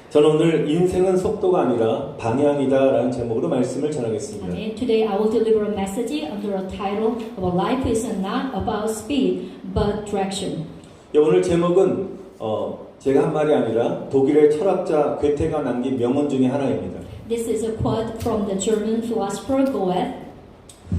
저는 오늘 인생은 속도가 아니라 방향이다라는 제목으로 말씀을 전하겠습니다. And today I will deliver a message under a title of Life is not about speed but direction. 오늘 제목은 제가 한 말이 아니라 독일의 철학자 괴테가 남긴 명언 중에 하나입니다. This is a quote from the German philosopher Goethe.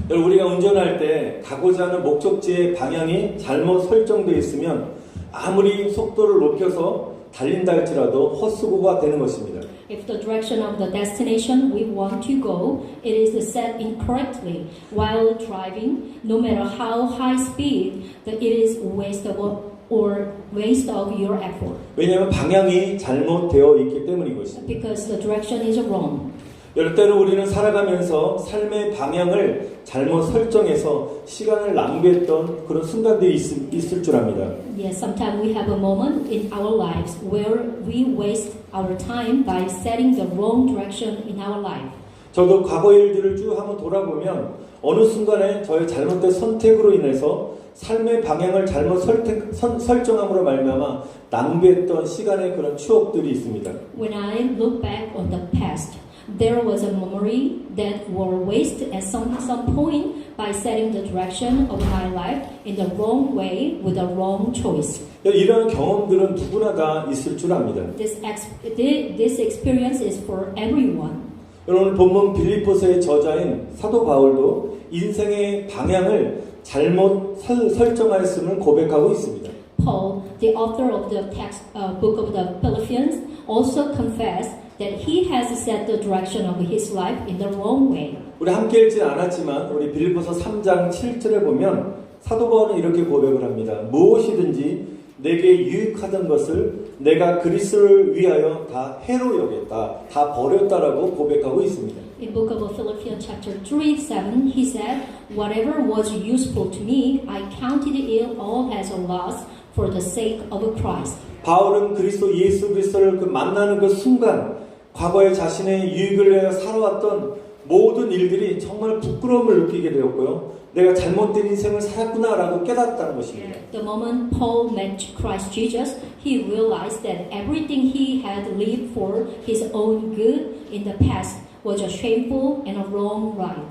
여러분, 우리가 운전할 때 가고자 하는 목적지의 방향이 잘못 설정되어 있으면 아무리 속도를 높여서 달린다 할지라도 헛수고가 되는 것입니다. If the direction of the destination we want to go, it is set incorrectly while driving, no matter how high speed, that it is waste of your effort. 왜냐하면 방향이 잘못되어 있기 때문인 것입니다. Because the direction is wrong. 여러 때는 우리는 살아가면서 삶의 방향을 잘못 설정해서 시간을 낭비했던 그런 순간들이 있을 줄 압니다. Yes, sometimes we have a moment in our lives where we waste our time by setting the wrong direction in our life. 저도 과거 일들을 쭉 한번 돌아보면 어느 순간에 저의 잘못된 선택으로 인해서 삶의 방향을 잘못 설정함으로 말미암아 낭비했던 시간의 그런 추억들이 있습니다. When I look back on the past, there was a memory that were wasted at some point by setting the direction of my life in the wrong way with the wrong choice. 이런 경험들은 누구나 다 있을 줄 압니다. This experience is for everyone. 오늘 본문 빌립보서의 저자인 사도 바울도 인생의 방향을 잘못 설정하였음을 고백하고 있습니다. Paul, the author of the text book of the Philippians, also confessed that he has set the direction of his life in the wrong way. 우리 함께 읽지 않았지만 우리 빌립보서 3장 7절에 보면 사도 바울은 이렇게 고백을 합니다. 무엇이든지 내게 유익하던 것을 내가 그리스도를 위하여 다 해로 여겼다, 다 버렸다라고 고백하고 있습니다. In book of Philippians chapter 3:7, he said, "Whatever was useful to me, I counted it all as a loss for the sake of Christ." 바울은 예수 그리스도를 만나는 그 순간 과거에 자신의 유익을 위하여 살아왔던 모든 일들이 정말 부끄러움을 느끼게 되었고요. 내가 잘못된 인생을 살았구나라고 깨닫다는 것입니다. The moment Paul met Christ Jesus, he realized that everything he had lived for his own good in the past was a shameful and a wrong life.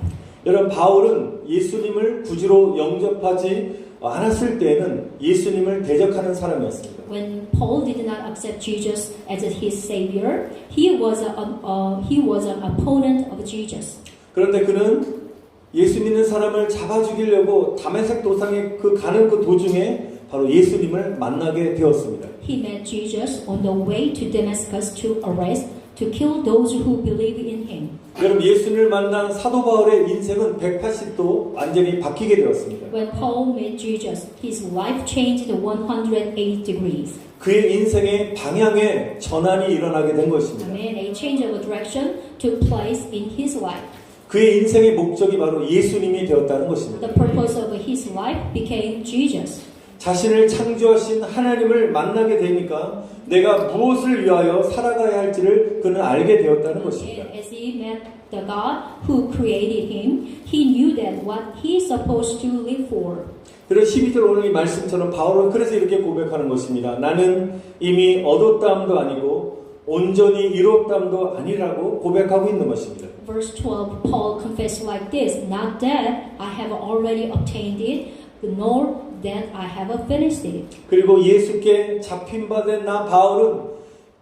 여러분, 바울은 예수님을 구주로 영접하지 않았을 때에는 예수님을 대적하는 사람이었습니다. When Paul did not accept Jesus as his savior, he was an opponent of Jesus. 그런데 그는 예수 믿는 사람을 잡아 죽이려고 다메섹 도상에 가는 그 도중에 바로 예수님을 만나게 되었습니다. He met Jesus on the way to Damascus to kill those who believe in him. 여러분, 예수님을 만난 사도 바울의 인생은 180도 완전히 바뀌게 되었습니다. When Paul met Jesus, his life changed 180 degrees. 그의 인생의 방향에 전환이 일어나게 된 것입니다. Amen. A change of direction took place in his life. 그의 인생의 목적이 바로 예수님이 되었다는 것입니다. The purpose of his life became Jesus. 자신을 창조하신 하나님을 만나게 되니까 내가 무엇을 위하여 살아가야 할지를 그는 알게 되었다는 것입니다. As he met the God who created him, he knew that what he is supposed to live for. 그리고 12절 오늘 이 말씀처럼 바울은 그래서 이렇게 고백하는 것입니다. 나는 이미 얻었다함도 아니고 온전히 이뤘다함도 아니라고 고백하고 있는 것입니다. Verse 12, Paul confessed like this, not that I have already obtained it, nor that I have finished it. 그리고 예수께 잡힌 바 된 나 바울은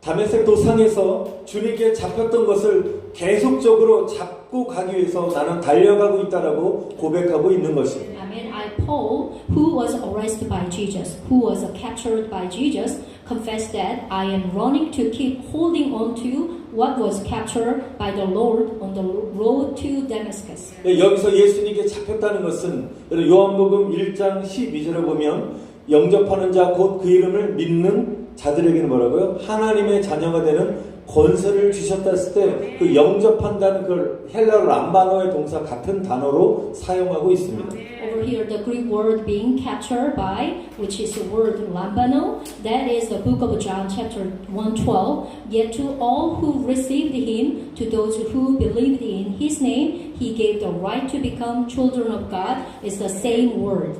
다메섹 도상에서 주님께 잡혔던 것을 계속적으로 잡고 가기 위해서 나는 달려가고 있다라고 고백하고 있는 것입니다. Amen. Paul, who was arrested by Jesus, who was captured by Jesus, confessed that I am running to keep holding on to what was captured by the Lord on the road to Damascus. 여기서 예수님께 잡혔다는 것은 요한복음 1장 12절에 보면 영접하는 자 곧 그 이름을 믿는 자들에게는 뭐라고요? 하나님의 자녀가 되는 권세를 주셨다 했을 때 그 영접한다는 그 헬라어 람바노의 동사 같은 단어로 사용하고 있습니다. Over here, the Greek word being captured by, which is the word lambano, that is the book of John chapter 1:12. Yet to all who received him, to those who believed in his name, he gave the right to become children of God. Is the same word.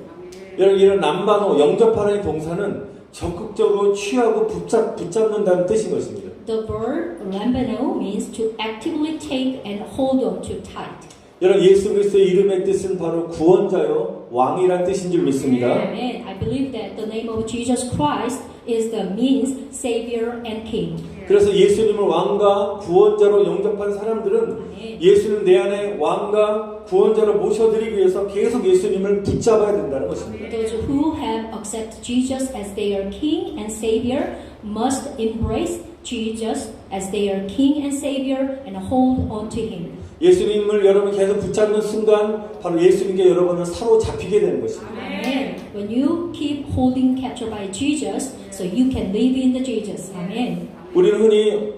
이런 람바노 영접하는 동사는 적극적으로 취하고 붙잡는다는 뜻인 것입니다. The word lambano means to actively take and hold on to tight. 여러분 예수 그리스도의 이름의 뜻은 바로 구원자요 왕이란 뜻인 줄 믿습니다. Amen. I believe that the name of Jesus Christ is the means, Savior, and King. 그래서 예수님을 왕과 구원자로 영접한 사람들은 Amen. 예수님 내 안에 왕과 구원자로 모셔드리기 위해서 계속 예수님을 붙잡아야 된다는 것입니다. Those who have accepted Jesus as their King and Savior must embrace Jesus as their King and Savior and hold on to Him. 예수님을 여러분 계속 붙잡는 순간 바로 예수님께 여러분은 사로잡히게 되는 것입니다. Amen. When you keep holding captured by Jesus, so you can live in the Jesus. Amen. 우리는 흔히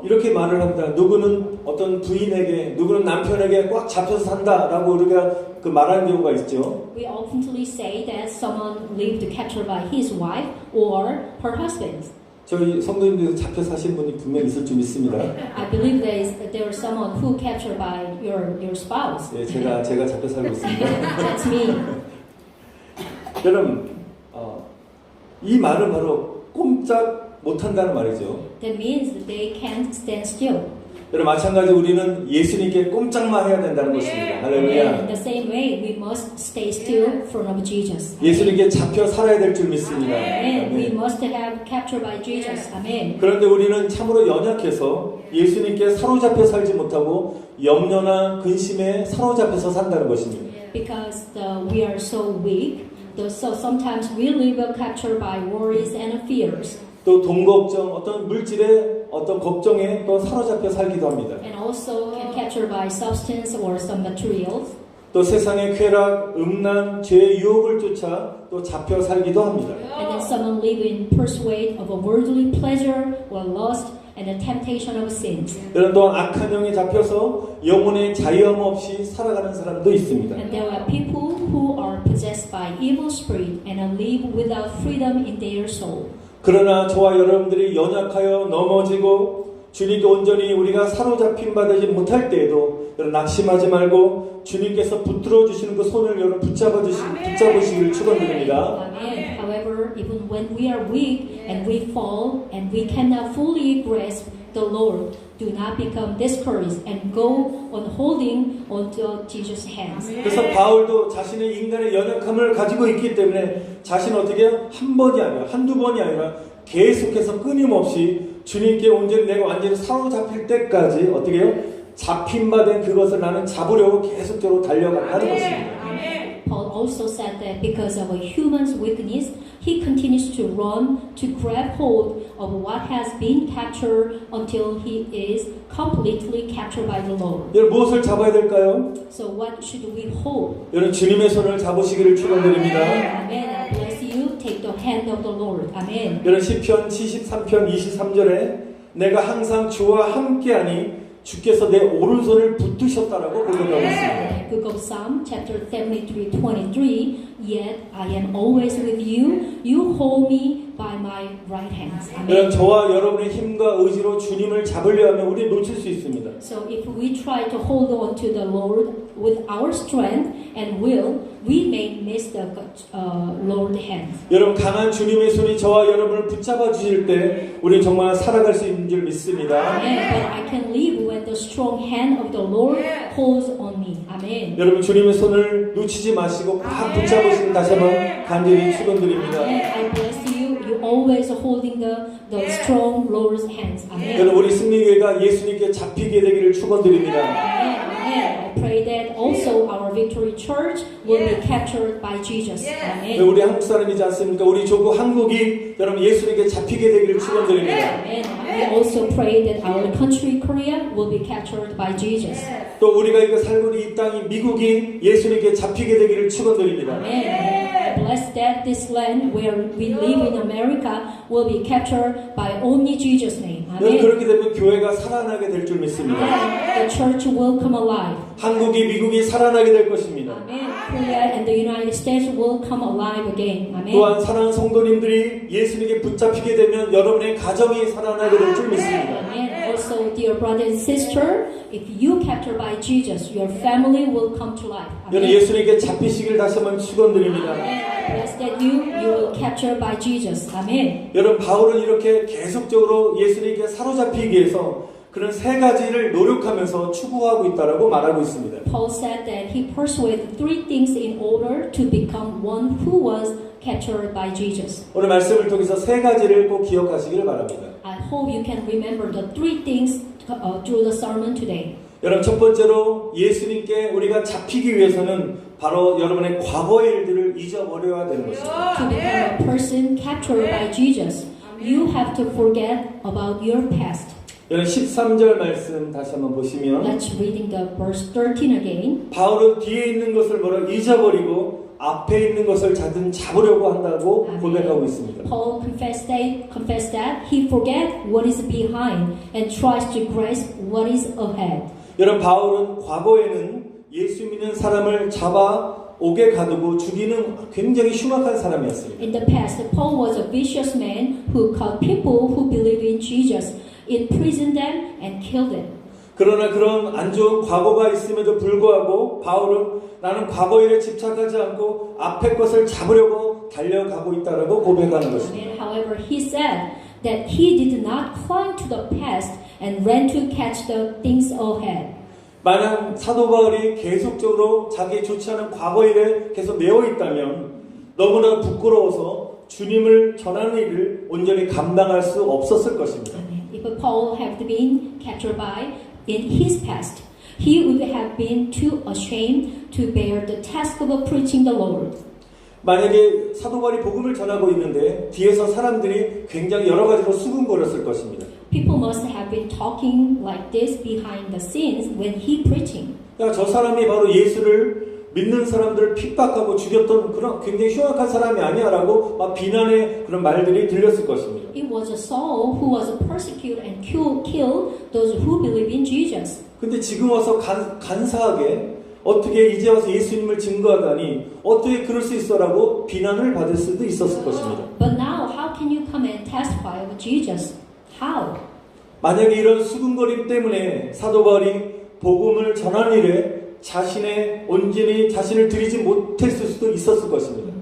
이렇게 말을 합니다. 누구는 어떤 부인에게, 누구는 남편에게 꽉 잡혀서 산다라고 우리가 그 말하는 경우가 있죠. We oftenly say that someone lived captured by his wife or her husband. 저희 성도님들에서 잡혀 사신 분이 분명히 있을 줄 믿습니다. I believe there is someone who captured by your spouse. 예, 제가 잡혀 살고 있습니다. That's me. 여러분, 이 말은 바로 꼼짝 못한다는 말이죠. That means that they can't stand still. 여러분 마찬가지로 우리는 예수님께 꼼짝만 해야 된다는 것입니다. In 할렐루야. the same way, we must stay still in front of Jesus. 예수님께 잡혀 살아야 될 줄 믿습니다. Amen. We 아멘. must have captured by Jesus. Amen. 그런데 우리는 참으로 연약해서 예수님께 사로잡혀 살지 못하고 염려나 근심에 사로잡혀서 산다는 것입니다. Because we are so weak, so sometimes we live captured by worries and fears. 또 돈 걱정, 어떤 물질의 어떤 걱정에 또 사로잡혀 살기도 합니다. And also can capture by substance or some materials. 또 세상의 쾌락, 음란, 죄의 유혹을 쫓아 또 잡혀 살기도 합니다. And then someone live in pursuit of a worldly pleasure or lust and the temptation of sins. 이런 또한 악한 영에 잡혀서 영혼의 자유함 없이 살아가는 사람도 있습니다. And there are people who are possessed by evil spirit and live without freedom in their soul. 그러나 저와 여러분들이 연약하여 넘어지고 주님께 온전히 우리가 사로잡힘 받지 못할 때에도 여러분 낙심하지 말고 주님께서 붙들어 주시는 그 손을 여러분 붙잡으시기를 축원드립니다. Amen. However, even when we are weak and we fall and we cannot fully grasp the Lord, do not become discouraged and go on holding onto Jesus' hands. 그래서 바울도 자신의 인간의 연약함을 가지고 있기 때문에 자신 어떻게 한 번이 아니라 한두 번이 아니라 계속해서 끊임없이 주님께 온전히 내가 완전히 사로잡힐 때까지 어떻게 해요? 잡힌바된 그것을 나는 잡으려고 계속적으로 달려간다는 것입니다. Paul also said that because of a human's weakness, he continues to run to grab hold of what has been captured until he is completely captured by the Lord. 여러분 무엇을 잡아야 될까요? So what should we hold? 여러분 주님의 손을 잡으시기를 축원드립니다. Amen. I bless you. Take the hand of the Lord. Amen. 여러분 시편 73편 23절에 내가 항상 주와 함께하니 주께서 내 오른손을 붙드셨다라고 고백하고 있습니다. Book of Psalm, chapter 73:23. Yet I am always with you. You hold me by my right hand. 여러분 Amen. 저와 여러분의 힘과 의지로 주님을 잡으려 하면 우리 놓칠 수 있습니다. So if we try to hold on to the Lord with our strength and will, we may miss the Lord's hand. 여러분 강한 주님의 손이 저와 여러분을 붙잡아 주실 때 우리 정말 살아갈 수 있는 줄 믿습니다. Amen. But I can live when the strong hand of the Lord holds on me. Amen. 여러분 주님의 손을 놓치지 마시고 꽉 붙잡으시는 다시 한번 간절히 축원드립니다. Amen. I bless you. You always holding the strong Lord's hands. Amen. 여러분 우리 승리교회가 예수님께 잡히게 되기를 축원드립니다. Amen. Amen. I pray that also our Victory Church will be captured by Jesus. Amen. 우리 한국 사람이지 않습니까? 우리 조국 한국이 여러분 예수님께 잡히게 되기를 축원드립니다. Amen. We also pray that our country Korea will be captured by Jesus. 또 우리가 이거 살고 있는 이 땅이 미국이 예수님께 잡히게 되기를 축원드립니다. Amen. I bless that this land where we live in America will be captured by only Jesus' name. 여러분 Amen. 그렇게 되면 교회가 살아나게 될 줄 믿습니다. The church will come alive. 한국이 미국이 살아나게 될 것입니다. Amen. Korea and the United States will come alive again. Amen. 또한 사랑하는 성도님들이 예수님께 붙잡히게 되면 여러분의 가정이 살아나게 될 줄 믿습니다. Amen. Also, dear brother and sister, if you captured by Jesus, your family will come to life. 여러분 Amen. 예수님께 잡히시길 다시 한번 축원드립니다. Amen. I Blessed that you will capture by Jesus. Amen. 여러분 바울은 이렇게 계속적으로 예수님께 사로잡히기 위해서 그런 세 가지를 노력하면서 추구하고 있다라고 말하고 있습니다. Paul said that he pursued three things in order to become one who was captured by Jesus. 오늘 말씀을 통해서 세 가지를 꼭 기억하시기를 바랍니다. I hope you can remember the three things through the sermon today. 여러분 첫 번째로 예수님께 우리가 잡히기 위해서는 바로 여러분의 과거의 일들을 잊어버려야 되는 것입니다. To become a person captured by Jesus, you have to forget about your past. 여러분 13절 말씀 다시 한번 보시면 Let's reading the verse 13 again. 바울은 뒤에 있는 것을 뭐라 잊어버리고 앞에 있는 것을 잡으려고 한다고 고백하고 있습니다. Paul confessed that he forget what is behind and tries to grasp what is ahead. 여러분 바울은 과거에는 예수 믿는 사람을 잡아 옥에 가두고 죽이는 굉장히 흉악한 사람이었습니다. In the past, Paul was a vicious man who caught people who believe in Jesus, imprisoned them, and killed them. 그러나 그런 안 좋은 과거가 있음에도 불구하고 바울은 나는 과거 일에 집착하지 않고 앞에 것을 잡으려고 달려가고 있다라고 고백하는 것입니다. And however, he said that he did not cling to the past and ran to catch the things ahead. 만약 사도 바울이 계속적으로 자기 좋지 않은 과거 일에 계속 매여 있다면 너무나 부끄러워서 주님을 전하는 일을 온전히 감당할 수 없었을 것입니다. If Paul had been captured by in his past, he would have been too ashamed to bear the task of preaching the Lord. 만약에 사도 바울이 복음을 전하고 있는데 뒤에서 사람들이 굉장히 여러 가지로 수군거렸을 것입니다. People must have been talking like this behind the scenes when he preaching. 야, 저 사람이 바로 예수를 믿는 사람들을 핍박하고 죽였던 그런 굉장히 흉악한 사람이 아니야라고 막 비난의 그런 말들이 들렸을 것입니다. It was Saul who was persecuted and killed those who believe in Jesus. 근데 지금 와서 간사하게 어떻게 이제 와서 예수님을 증거하다니 어떻게 그럴 수 있어라고 비난을 받을 수도 있었을 것입니다. But now, how can you come and testify of Jesus? How? 만약에 이런 수군거림 때문에 사도 바울이 복음을 전하는 일에 자신의 온전히 자신을 드리지 못했을 수도 있었을 것입니다.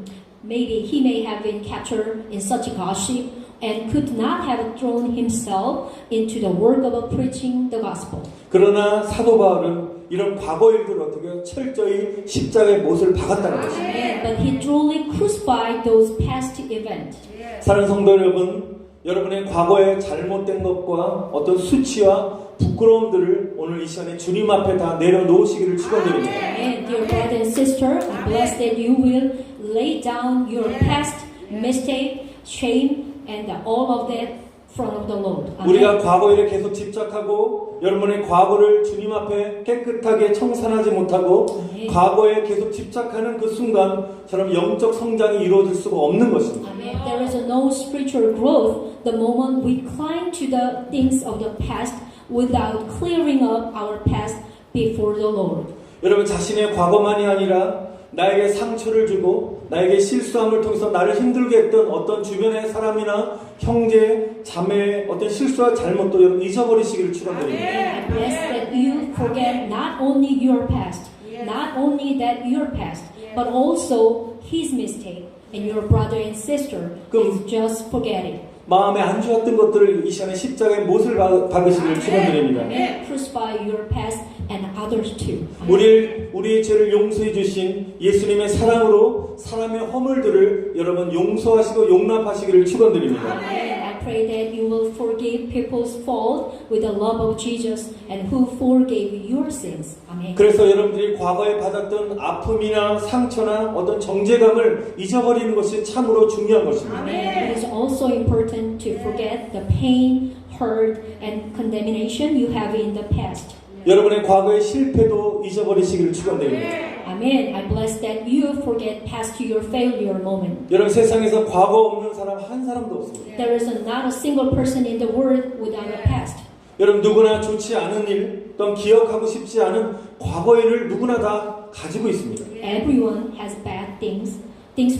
Maybe he may have been captured in such gossip and could not have thrown himself into the work of preaching the gospel. 그러나 사도 바울은 이런 과거 일들을 어떻게 철저히 십자가에 못을 박았다는 것입니다. But he truly crucified those past events. 사랑하는 성도 여러분, 여러분의 과거에 잘못된 것과 어떤 수치와 부끄러움들을 오늘 이 시간에 주님 앞에 다 내려놓으시기를 축원드립니다. And dear brother and sister, I'm blessed that you will lay down your past mistake, shame, and all of that in front of the Lord. 우리가 과거 일에 계속 집착하고 여러분의 과거를 주님 앞에 깨끗하게 청산하지 못하고 과거에 계속 집착하는 그 순간 저런 영적 성장이 이루어질 수가 없는 것입니다. There is no spiritual growth the moment we cling to the things of the past without clearing up our past before the Lord. 여러분 자신의 과거만이 아니라 나에게 상처를 주고 나에게 실수함을 통해서 나를 힘들게 했던 어떤 주변의 사람이나 형제, 자매의 어떤 실수와 잘못도 여러분 잊어버리시기를 축원드립니다. I bless that you forget not only your past, not only that your past, but also his mistake and your brother and sister is just forget it. 마음에 안 좋았던 것들을 이 시간에 십자가에 못을 박으시기를 축원드립니다. Crucify your past and others too. 우리의 죄를 용서해 주신 예수님의 사랑으로 사람의 허물들을 여러분 용서하시고 용납하시기를 축원드립니다. I pray that you will forgive people's fault with the love of Jesus and who forgave your sins. Amen. 그래서 여러분들이 과거에 받았던 아픔이나 상처나 어떤 정죄감을 잊어버리는 것이 참으로 중요한 것입니다. It is also important to forget the pain, hurt, and condemnation you have in the past. 여러분의 과거의 실패도 잊어버리시기를 축원드립니다. Amen. I bless that you forget past your failure moment. 여러분 세상에서 과거 없는 사람 한 사람도 없습니다. There is not a single person in the world without a past. 여러분 누구나 좋지 않은 일, 또는 기억하고 싶지 않은 과거 일을 누구나 다 가지고 있습니다. Everyone has bad things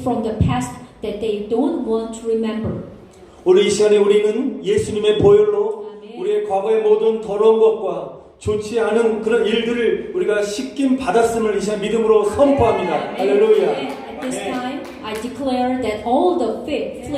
from the past that they don't want to remember. 오늘 이 시간에 우리는 예수님의 보혈로 우리의 과거의 모든 더러운 것과 좋지 않은 그런 일들을 우리가 씻김 받았음을 이 시간 믿음으로 선포합니다. 할렐루야. At this time, I declare that all the filth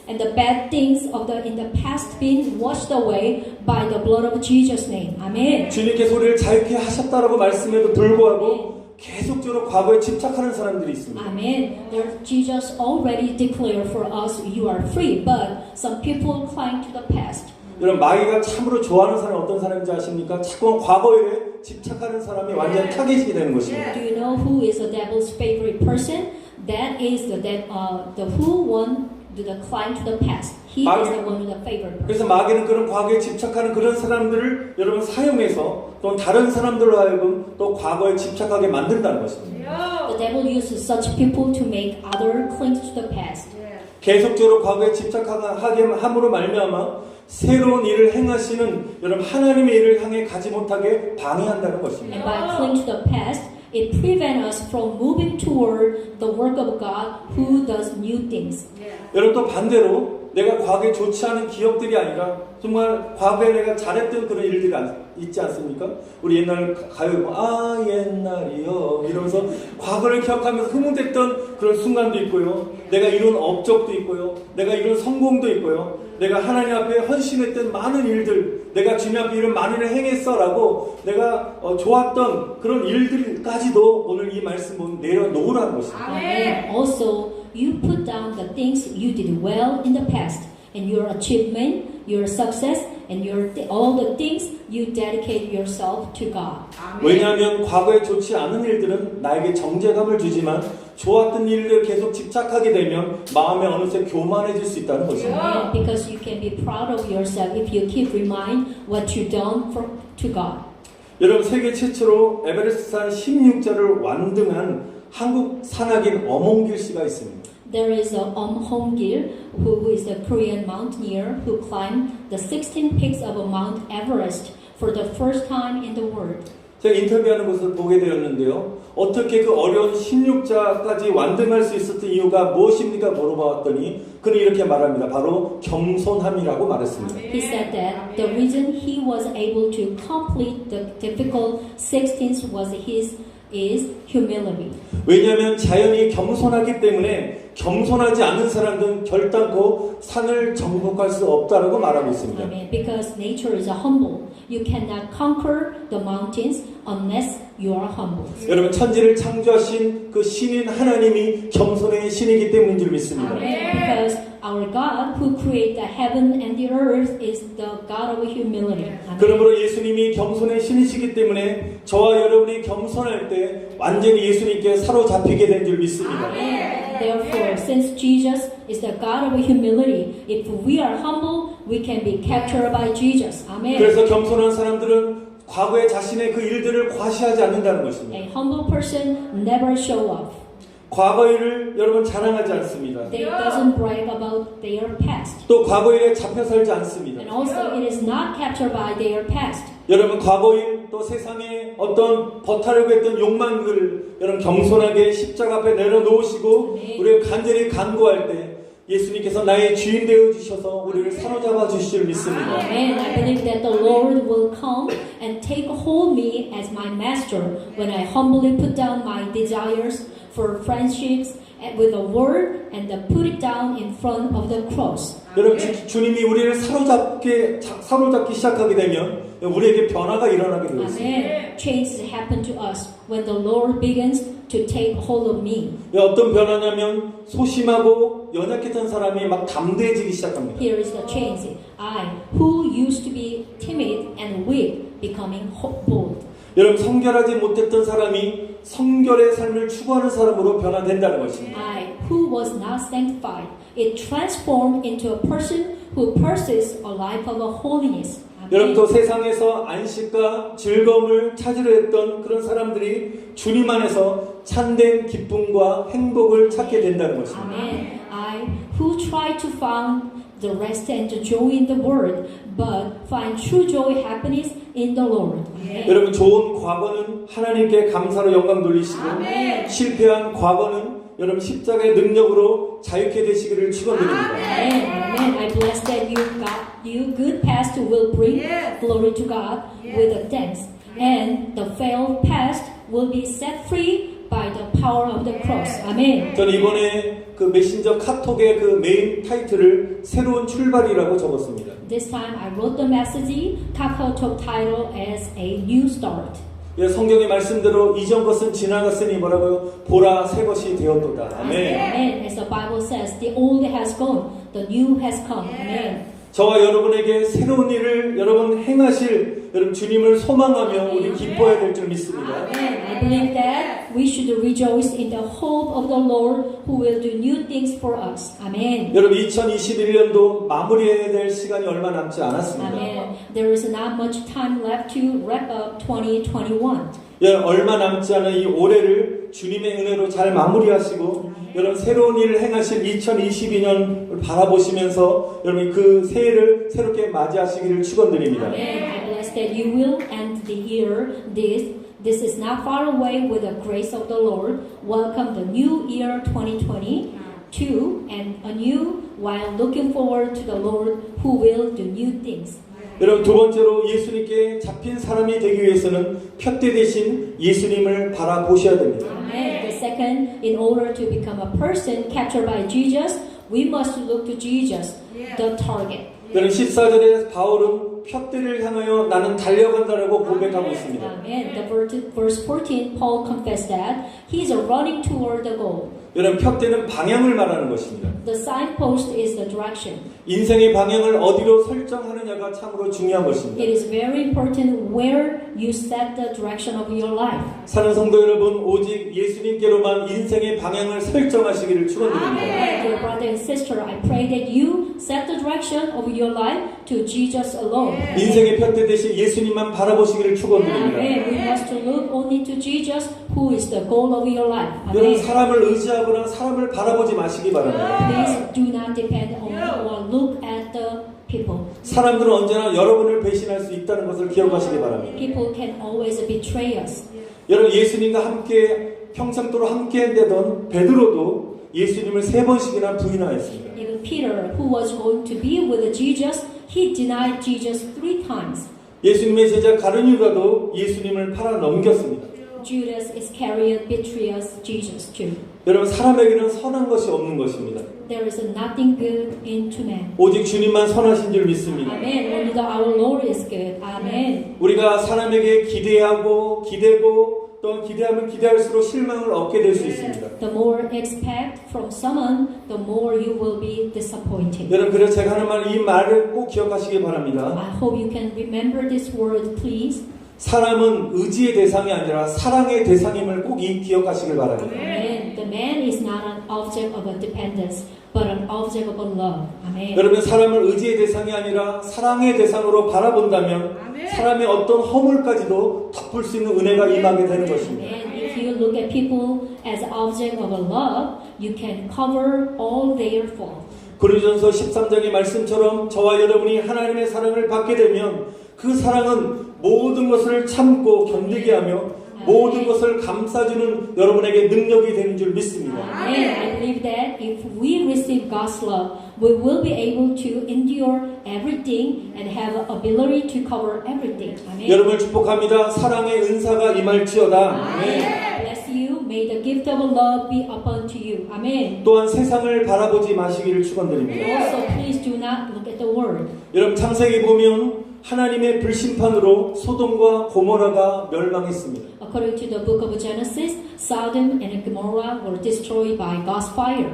and the bad things in the past been washed away by the blood of Jesus' name. 아멘. 주님께서 우리를 자유케 하셨다라고 말씀에도 불구하고 계속적으로 과거에 집착하는 사람들이 있습니다. Amen. Jesus already declared for us, you are free, but some people cling to the past. 여러분 마귀가 참으로 좋아하는 사람이 어떤 사람인지 아십니까? 자꾸 과거에 집착하는 사람이 완전 타겟이 되는 것입니다. Do you know who is the devil's favorite person? That is the who want to climb to the past. He is the one who's the favorite person. 그래서 마귀는 그런 과거에 집착하는 그런 사람들을 여러분 사용해서 또 다른 사람들로 하여금 또 과거에 집착하게 만든다는 것입니다. The devil uses such people to make others cling to the past. 계속적으로 과거에 집착하게 함으로 말미암아 새로운 일을 행하시는 여러분 하나님의 일을 향해 가지 못하게 방해한다는 것입니다. And by clinging to the past, it prevents us from moving toward the work of God who does new things. 여러분 또 반대로 내가 과거에 좋지 않은 기억들이 아니라 정말 과거에 내가 잘했던 그런 일들이 있지 않습니까? 우리 옛날 가요 아 옛날이요 이러면서 과거를 기억하면서 흐뭇했던 그런 순간도 있고요. 내가 이룬 업적도 있고요. 내가 이룬 성공도 있고요. 내가 하나님 앞에 헌신했던 많은 일들, 내가 주님 앞에 이런 많은 일을 행했어라고 내가 좋았던 그런 일들까지도 오늘 이 말씀 보면 내려놓으라는 것입니다. Amen. Also, you put down the things you did well in the past, and your achievement, your success, and all the things you dedicate yourself to God. 왜냐하면 과거에 좋지 않은 일들은 나에게 정죄감을 주지만 좋았던 일을 계속 집착하게 되면 마음에 어느새 교만해질 수 있다는 것입니다. Because you can be proud of yourself if you keep remind what you done to God. 여러분 세계 최초로 에베레스트산 16자를 완등한 한국 산악인 엄홍길 씨가 있습니다. There is a Hong-gil who is a Korean mountaineer who climbed the 16 peaks of Mount Everest for the first time in the world. 제가 인터뷰하는 것을 보게 되었는데요. 어떻게 그 어려운 16자까지 완등할 수 있었던 이유가 무엇입니까? 물어봤더니 그는 이렇게 말합니다. 바로 겸손함이라고 말했습니다. He said that the reason he was able to complete the difficult 16th is humility. 왜냐하면 자연이 겸손하기 때문에 겸손하지 않은 사람들은 결단코 산을 정복할 수 없다라고 말하고 있습니다. Amen. Because nature is humble. You cannot conquer the mountains unless you are humble. 여러분 천지를 창조하신 그 신인 하나님이 겸손의 신이기 때문인 줄 믿습니다. Amen. Because our God who created the heaven and the earth is the God of humility. Amen. 그러므로 예수님이 겸손의 신이시기 때문에 저와 여러분이 겸손할 때 완전히 예수님께 사로잡히게 된 줄 믿습니다. Therefore, since Jesus is the God of humility, if we are humble, we can be captured by Jesus. Amen. 그래서 겸손한 사람들은 과거에 자신의 그 일들을 과시하지 않는다는 것입니다. A humble person never show off. 과거 일을 여러분 자랑하지 않습니다. They doesn't brag about their past. 또 과거 일에 잡혀 살지 않습니다. And also, it is not captured by their past. 여러분 과거 일 또 세상에 어떤 버타려고 했던 욕망들을 여러분 겸손하게 십자가 앞에 내려놓으시고 우리가 간절히 간구할 때 예수님께서 나의 주인 되어 주셔서 우리를 사로잡아 주실 줄 믿습니다. Amen. I believe that the Lord will come and take hold me as my master when I humbly put down my desires for friendships with the word and put it down in front of the cross. 여러분 주님이 우리를 사로잡기 시작하게 되면 우리에게 변화가 일어나게 되어 있습니다. Amen. Changes happen to us when the Lord begins to take hold of me. 어떤 변화냐면 소심하고 연약했던 사람이 막 담대해지기 시작합니다. Here is the change. I, who used to be timid and weak, becoming bold. 여러분 성결하지 못했던 사람이 성결의 삶을 추구하는 사람으로 변화된다는 것입니다. I, who was not sanctified, it transformed into a person who pursues a life of holiness. 여러분 또 세상에서 안식과 즐거움을 찾으려 했던 그런 사람들이 주님 안에서 참된 기쁨과 행복을 찾게 된다는 것입니다. Amen. I, who try to find the rest and the joy in the world, but find true joy, happiness in the Lord. Amen. 여러분 좋은 과거는 하나님께 감사로 영광 돌리시고 실패한 과거는 여러분 십자가의 능력으로 자유케 되시기를 축원드립니다. Amen. Amen. I bless that you good past will bring glory to God with the thanks, and the failed past will be set free by the power of the cross. Amen. 저는 이번에 그 메신저 카톡의 그 메인 타이틀을 새로운 출발이라고 적었습니다. This time I wrote the message, KakaoTalk title as a new start. 예, 성경의 말씀대로 이전 것은 지나갔으니 뭐라고요? 보라 새 것이 되었도다. 아멘. Amen. As the Bible says, the old has gone, the new has come. Amen. 저와 여러분에게 새로운 일을 여러분 행하실 여러분 주님을 소망하며 우리 기뻐해야 될 줄 믿습니다. Amen. I believe that we should rejoice in the hope of the Lord who will do new things for us. Amen. 여러분 2021년도 마무리해야 될 시간이 얼마 남지 않았습니다. Amen. There is not much time left to wrap up 2021. 얼마 남지 않은 이 올해를 주님의 은혜로 잘 마무리하시고 여러분 새로운 일을 행하실 2022년을 바라보시면서 여러분 그 새해를 새롭게 맞이하시기를 축원드립니다. Amen. I bless that you will end the year this is not far away with the grace of the Lord. Welcome the new year 2022 and anew while looking forward to the Lord who will do new things. 여러분 두 번째로 예수님께 잡힌 사람이 되기 위해서는 푯대 대신 예수님을 바라보셔야 됩니다. Amen. The second, in order to become a person captured by Jesus, we must look to Jesus, the target. 여러분 14절에 바울은 푯대를 향하여 나는 달려간다라고 고백하고 있습니다. Amen. The verse 14, Paul confessed that he is running toward the goal. 여러분 푯대는 방향을 말하는 것입니다. The signpost is the direction. 인생의 방향을 어디로 설정하느냐가 참으로 중요한 것입니다. It is very important where you set the direction of your life. 사는 성도 여러분, 오직 예수님께로만 인생의 방향을 설정하시기를 축원드립니다. Dear brother and sister, I pray that you set the direction of your life to Jesus alone. 인생의 푯대 대신 예수님만 바라보시기를 축원드립니다. Amen. We must look only to Jesus, who is the goal of your life. 여러분 Amen. 사람을 의지하거나 사람을 바라보지 마시기 바랍니다. Please do not depend on or look at the people. 사람들은 언제나 여러분을 배신할 수 있다는 것을 기억하시기 바랍니다. People can always betray us. 여러분 예수님과 함께 평생도록 함께했던 베드로도 예수님을 3번씩이나 부인하였습니다. Even Peter, who was going to be with Jesus, he denied Jesus 3 times. 예수님의 제자 가룟유다도 예수님을 팔아 넘겼습니다. Judas Iscariot betrayed Jesus too. 여러분 사람에게는 선한 것이 없는 것입니다. There is nothing good into man. 오직 주님만 선하신 줄 믿습니다. Amen. Only our Lord is good. Amen. 우리가 사람에게 기대하고 기대고 또 기대하면 기대할수록 실망을 얻게 될 수 있습니다. The more expect from someone, the more you will be disappointed. 여러분 그래서 제가 하는 말 이 말을 꼭 기억하시기 바랍니다. I hope you can remember this word, please. 사람은 의지의 대상이 아니라 사랑의 대상임을 꼭 기억하시길 바랍니다. Amen. The man is not an object of a dependence, but an object of a love. Amen. 여러분 사람을 의지의 대상이 아니라 사랑의 대상으로 바라본다면 사람의 어떤 허물까지도 덮을 수 있는 은혜가 임하게 되는 것입니다. And if you look at people as object of a love, you can cover all their faults. 고린도전서 13장의 말씀처럼 저와 여러분이 하나님의 사랑을 받게 되면 그 사랑은 모든 것을 참고 견디게 하며 모든 것을 감싸주는 여러분에게 능력이 되는 줄 믿습니다. Amen. I believe that if we receive God's love, we will be able to endure everything and have ability to cover everything. Amen. 여러분을 축복합니다. 사랑의 은사가 임할지어다. Amen. Bless you. May the gift of love be upon to you. Amen. 또한 세상을 바라보지 마시기를 축원드립니다. Also, please do not look at the world. 여러분 창세기 보면 하나님의 불심판으로 소돔과 고모라가 멸망했습니다. According to the book of Genesis, Sodom and Gomorrah were destroyed by God's fire.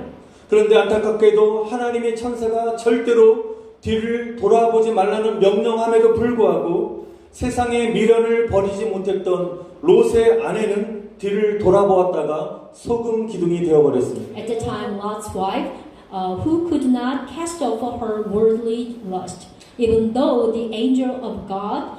그런데 안타깝게도 하나님의 천사가 절대로 뒤를 돌아보지 말라는 명령함에도 불구하고 세상의 미련을 버리지 못했던 롯의 아내는 뒤를 돌아보았다가 소금 기둥이 되어버렸습니다. At the time, Lot's wife, who could not cast off her worldly lust, even though the angel of God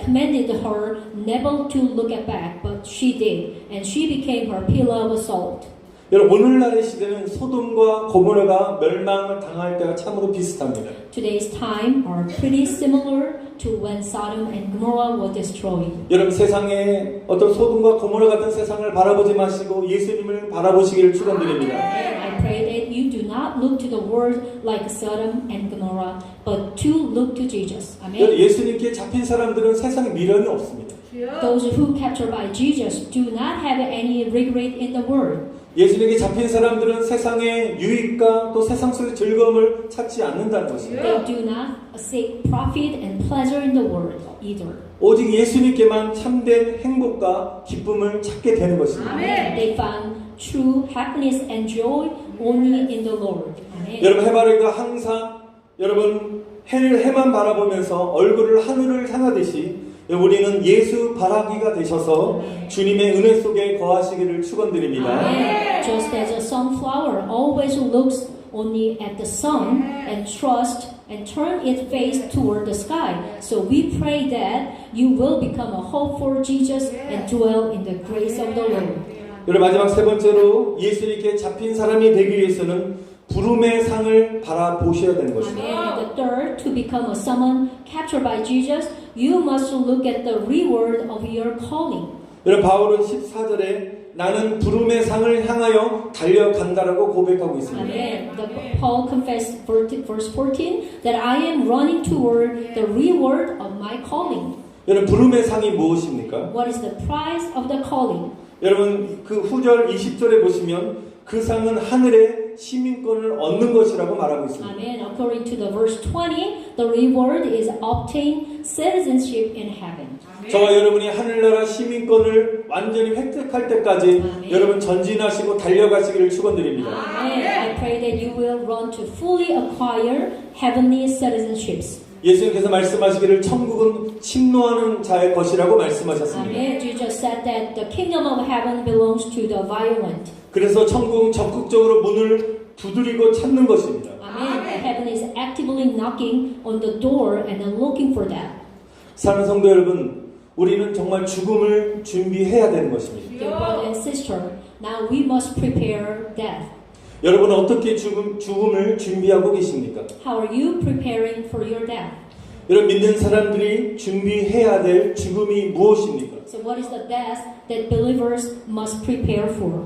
commanded her never to look back, but she did, and she became her pillar of salt. 여러분 오늘날의 시대는 소돔과 고모라가 멸망을 당할 때가 참으로 비슷합니다. Today's time are pretty similar to when Sodom and Gomorrah were destroyed. 여러분 세상에 어떤 소돔과 고모라 같은 세상을 바라보지 마시고 예수님을 바라보시기를 축원드립니다. I pray that you do not look to the world like Sodom and Gomorrah, but to look to Jesus. Amen. 예수님께 잡힌 사람들은 세상에 미련이 없습니다. Those who captured by Jesus do not have any regret in the world. 예수님에게 잡힌 사람들은 세상의 유익과 또 세상 속의 즐거움을 찾지 않는다는 것입니다. They do not seek profit and pleasure in the world either. 오직 예수님께만 참된 행복과 기쁨을 찾게 되는 것입니다. They found true happiness and joy only in the Lord. Amen. 여러분 해바라기가 항상 여러분 해만 바라보면서 얼굴을 하늘을 향하듯이 우리는 예수 바라기가 되셔서 주님의 은혜 속에 거하시기를 축원드립니다. Amen. Just as a sunflower always looks only at the sun and trust and turn its face toward the sky. So we pray that you will become a hope for Jesus and dwell in the grace of the Lord. 여러분 마지막 세 번째로 예수님께 잡힌 사람이 되기 위해서는 부름의 상을 바라보셔야 되는 것입니다. Amen. And the third, to become a someone captured by Jesus, you must look at the reward of your calling. 여러분 바울은 14절에 나는 부름의 상을 향하여 달려간다라고 고백하고 있습니다. Amen. Paul confessed, verse 14, that I am running toward the reward of my calling. 여러분 부름의 상이 무엇입니까? What is the price of the calling? 여러분 그 후절 20절에 보시면 그 상은 하늘의 시민권을 얻는 것이라고 말하고 있습니다. Amen. According to the verse 20, the reward is obtain citizenship in heaven. 저와 여러분이 하늘나라 시민권을 완전히 획득할 때까지 여러분 전진하시고 달려가시기를 축원드립니다. Amen. I pray that you will run to fully acquire heavenly citizenships. 예수님께서 말씀하시기를 천국은 침노하는 자의 것이라고 말씀하셨습니다. Amen. Jesus said that the kingdom of heaven belongs to the violent. 그래서 천국은 적극적으로 문을 두드리고 찾는 것입니다. Amen. Heaven is actively knocking on the door and looking for that. 사랑하는 성도 여러분, 우리는 정말 죽음을 준비해야 되는 것입니다. Dear brother and sister, now we must prepare death. 여러분은 어떻게 죽음을 준비하고 계십니까? How are you preparing for your death? 여러분 믿는 사람들이 준비해야 될 죽음이 무엇입니까? So what is the death that believers must prepare for?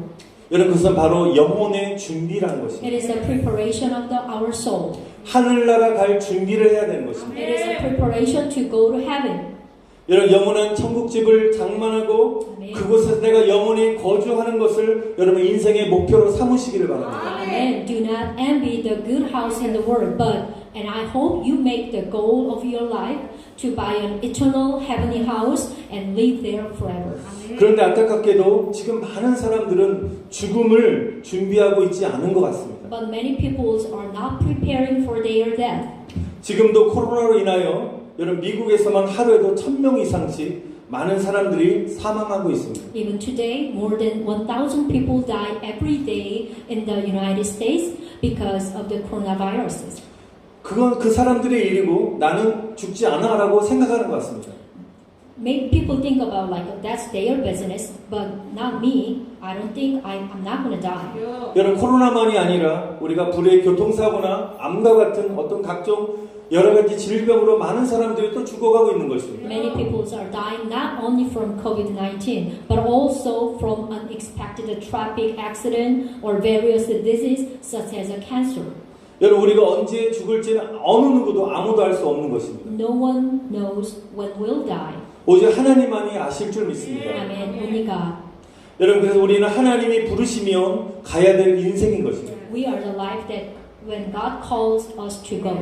여러분 그것은 바로 영혼의 준비라는 것입니다. It is the preparation of our soul. 하늘나라 갈 준비를 해야 되는 것입니다. It is a preparation to go to heaven. 여러분 영원한 천국집을 장만하고 그곳에서 내가 영원히 거주하는 것을 여러분 인생의 목표로 삼으시기를 바랍니다. Amen. Do not envy the good house in the world, but and I hope you make the goal of your life to buy an eternal heavenly house and live there forever. 그런데 안타깝게도 지금 많은 사람들은 죽음을 준비하고 있지 않은 것 같습니다. But many people are not preparing for their death. 지금도 코로나로 인하여 여러분 미국에서만 하루에도 1,000명 이상씩 많은 사람들이 사망하고 있습니다. Even today, more than 1,000 people die every day in the United States because of the coronavirus. 그건 그 사람들의 일이고 나는 죽지 않아라고 생각하는 것 같습니다. Make people think about like that's their business, but not me. I don't think I'm not going to die. 여러분 코로나만이 아니라 우리가 불의 교통사고나 암과 같은 어떤 각종 여러 가지 질병으로 많은 사람들이 또 죽어가고 있는 것입니다. Many people are dying not only from COVID-19, but also from unexpected traffic accident or various diseases such as cancer. 여러분 우리가 언제 죽을지는 어느 누구도 아무도 알 수 없는 것입니다. No one knows when we'll die. 오직 하나님만이 아실 줄 믿습니다. Amen. Only God. 여러분 그래서 우리는 하나님이 부르시면 가야 될 인생인 것입니다. We are the life that when God calls us to go.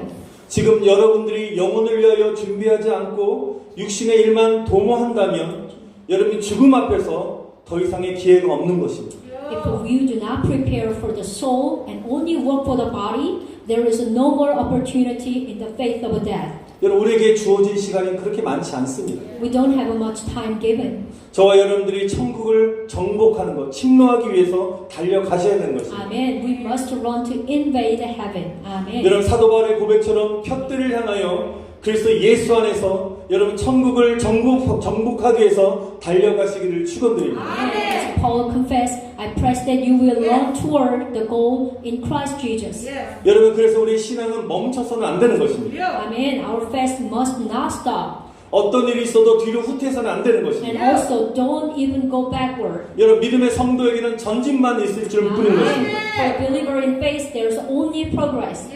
지금 여러분들이 영혼을 위하여 준비하지 않고 육신의 일만 도모한다면 여러분이 죽음 앞에서 더 이상의 기회가 없는 것입니다. If you do not prepare for the soul and only work for the body, there is no more opportunity in the faith of death. 여러분 우리에게 주어진 시간이 그렇게 많지 않습니다. We don't have much time given. 저와 여러분들이 천국을 정복하는 것, 침노하기 위해서 달려가셔야 되는 것입니다. Amen. We must run to invade heaven. Amen. 여러분 사도 바울의 고백처럼 푯들을 향하여 그리스도 예수 안에서 여러분 천국을 정복하기 위해서 달려가시기를 축원드립니다. As Paul confessed, I pray that you will run toward the goal in Christ Jesus. 여러분 그래서 우리 신앙은 멈춰서는 안 되는 것입니다. Amen. Our faith must not stop. 어떤 일이 있어도 뒤로 후퇴해서는 안 되는 And 것입니다. also, don't even go backward. 여러분 믿음의 성도에게는 전진만 있을 줄 뿐인 것입니다. For a believer in faith, there's only progress.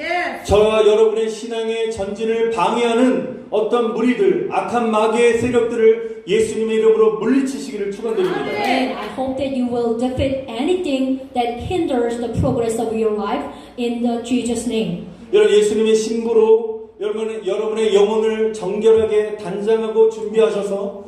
저와 여러분의 신앙의 전진을 방해하는 어떤 무리들, 악한 마귀의 세력들을 예수님의 이름으로 물리치시기를 축원드립니다. And I hope that you will defeat anything that hinders the progress of your life in the Jesus' name. 여러분 예수님의 신부로 여러분의 영혼을 정결하게 단장하고 준비하셔서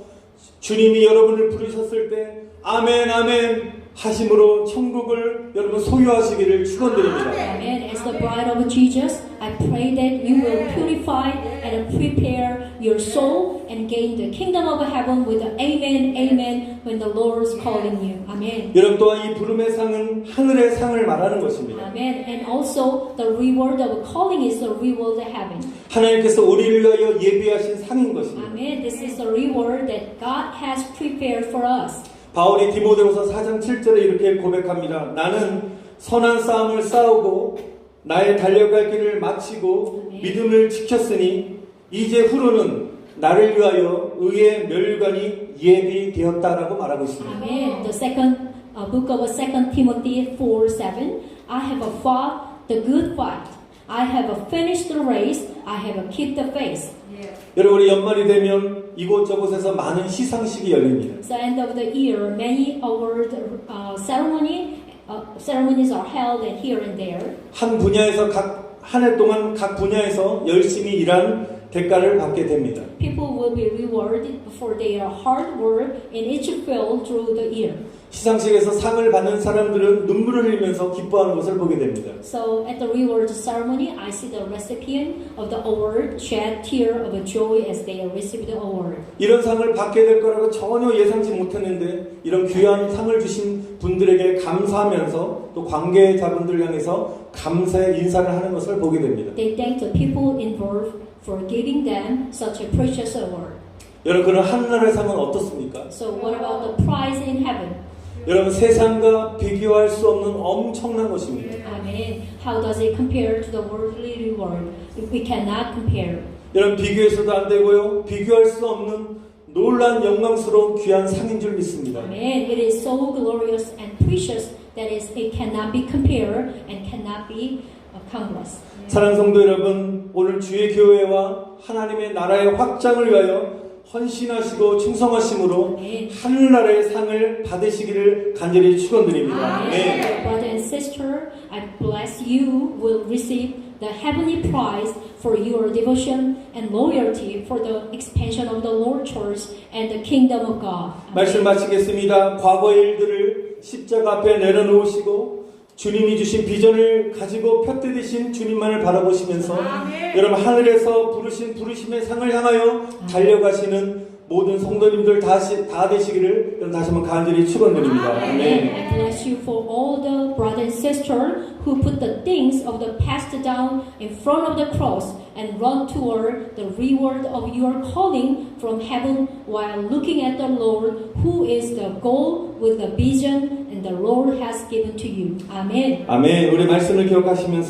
주님이 여러분을 부르셨을 때 아멘 아멘 하심으로 천국을 여러분 소유하시기를 축원드립니다. Amen. As the bride of Jesus, I pray that you will purify and prepare your soul and gain the kingdom of heaven with the amen, amen when the Lord is calling you. Amen. 여러분 또한 이 부름의 상은 하늘의 상을 말하는 것입니다. Amen. And also the reward of calling is the reward of heaven. 하나님께서 우리를 위하여 예비하신 상인 것입니다. Amen. This is the reward that God has prepared for us. 바울이 디모데후서 4장 7절에 이렇게 고백합니다. 나는 선한 싸움을 싸우고 나의 달려갈 길을 마치고 믿음을 지켰으니 이제 후로는 나를 위하여 의의 멸관이 예비되었다라고 말하고 있습니다. Amen. The second book of 2 Timothy 4:7. I have fought the good fight. I have finished the race. I have kept the faith. 여러분 우리 연말이 되면 이곳저곳에서 많은 시상식이 열립니다. So end of the year, many award ceremonies are held here and there. 한 분야에서 한 해 동안 각 분야에서 열심히 일한 대가를 받게 됩니다. People will be rewarded for their hard work in each field through the year. 시상식에서 상을 받는 사람들은 눈물을 흘리면서 기뻐하는 것을 보게 됩니다. So at the reward ceremony, I see the recipient of the award shed tear of joy as they receive the award. 이런 상을 받게 될 거라고 전혀 예상치 못했는데 이런 귀한 상을 주신 분들에게 감사하면서 또 관계자분들 향해서 감사의 인사를 하는 것을 보게 됩니다. They thank the people involved for giving them such a precious award. 여러분 그런 하늘나라의 상은 어떻습니까? So what about the prize in heaven? 여러분 세상과 비교할 수 없는 엄청난 것입니다. Amen. How does it compare to the worldly reward? If we cannot compare. 여러분 비교해서도 안 되고요. 비교할 수 없는 놀란 영광스러운 귀한 상인 줄 믿습니다. Amen. It is so glorious and precious that it cannot be compared and cannot be congruous. 사랑하는 성도 여러분, 오늘 주의 교회와 하나님의 나라의 확장을 위하여 헌신하시고 충성하심으로 하늘나라의 상을 받으시기를 간절히 축원드립니다. 네. Brother and sister, I bless you will receive the heavenly prize for your devotion and loyalty for the expansion of the Lord Church and the kingdom of God. 말씀 마치겠습니다. 과거의 일들을 십자가 앞에 내려놓으시고 주님이 주신 비전을 가지고 펴뜨리신 주님만을 바라보시면서 여러분 하늘에서 부르신 부르심의 상을 향하여 달려가시는 모든 성도님들 다 되시기를 여러분 다시 한번 간절히 축원드립니다. Amen. I bless you for all the brother and sister who put the things of the past down in front of the cross and run toward the reward of your calling from heaven while looking at the Lord who is the goal with the vision and the Lord has given to you. Amen. 아멘. 우리 말씀을 기억하시면서